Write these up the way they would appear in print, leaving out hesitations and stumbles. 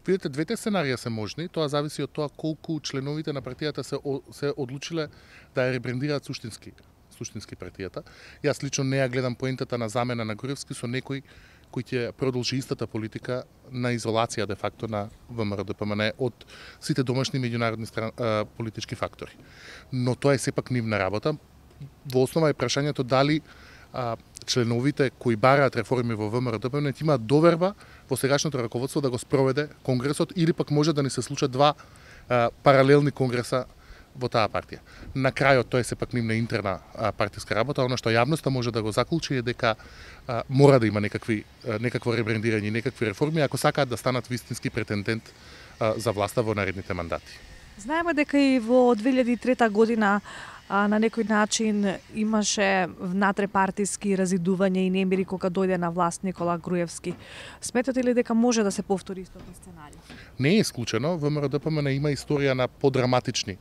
Видете, двете сценарија се можни, тоа зависи од тоа колку членовите на партијата се одлучиле да ја ребрендираат суштински партијата. Јас лично не ја гледам поентата на замена на Груевски со некој кој ќе продолжи истата политика на изолација де факто на ВМРО-ДПМН од сите домашни меѓународни политички фактори. Но тоа е сепак нивна работа. Во основа е прашањето дали членовите кои бараат реформи во ВМРО-ДПМН имаат доверба во сегашното раководство да го спроведе конгресот или пак може да ни се случат два паралелни конгреса во таа партија. На крајот тоа е сепак нивна интерна партиска работа, она што јавноста може да го заклучи е дека мора да има некакво ребрендирање, некакви реформи ако сакаат да станат вистински претендент за власта во наредните мандати. Знаеме дека и во 2003 година на некој начин имаше внатрепартиски разидување и немири кога дојде на власт Никола Груевски. Сметате ли дека може да се повтори истото сценарио? Не е исклучено, ВМРО-ДПМН има историја на подраматични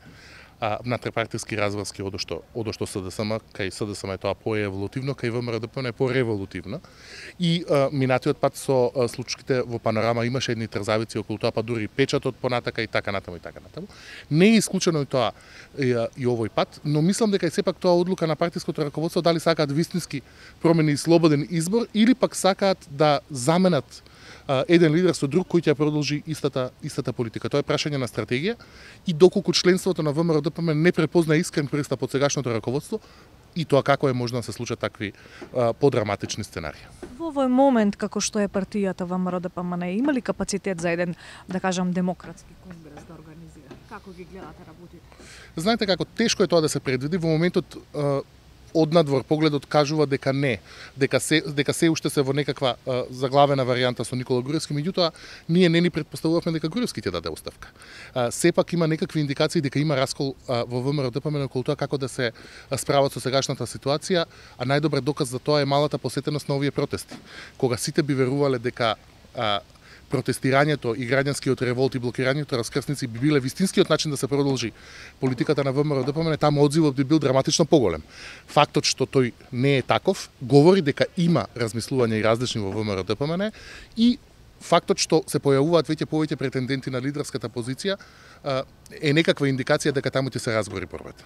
внатрепартиски разврски одошто СДСМ, кај СДСМ е тоа поеволутивно, кај ВМРО-ДПМН е пореволутивно. И минатиот пат со случките во Панорама имаше едни трзавици околу тоа, па дури печатот понатака и така натаму и така натаму. Не е исклучено и тоа и овој пат, но мислам дека е сепак тоа одлука на партиското раководство дали сакаат вистински промени и слободен избор или пак сакаат да заменат еден лидер со друг кој ќе продолжи истата политика. Тоа е прашање на стратегија и доколку членството на ВМРО-ДПМН не препозна искрен пристап од сегашното раководство и тоа како е можно да се случат такви подраматични сценарии. Во овој момент како што е партијата ВМРО-ДПМН има ли капацитет за еден, да кажам, демократски конгрес да организира? Како ги гледате работите? Знаете како тешко е тоа да се предвиди во моментот однадвор погледот кажува дека не, дека се уште се во некаква заглавена варијанта со Никола Груевски, меѓутоа ние не ни предпоставувавме дека Груевски ќе даде оставка. Сепак има некакви индикации дека има раскол во ВМРО-ДПМН околу тоа како да се справат со сегашната ситуација, а најдобар доказ за тоа е малата посетеност на овие протести. Кога сите би верувале дека протестирањето и граѓанскиот револт и блокирањето раскрсници би биле вистинскиот начин да се продолжи политиката на ВМРО-ДПМН, таму одзивот би бил драматично поголем. Фактот што тој не е таков говори дека има размислување и различни во ВМРО-ДПМН и фактот што се појавуваат веќе повеќе претенденти на лидерската позиција е некаква индикација дека таму ќе се разгори борбата.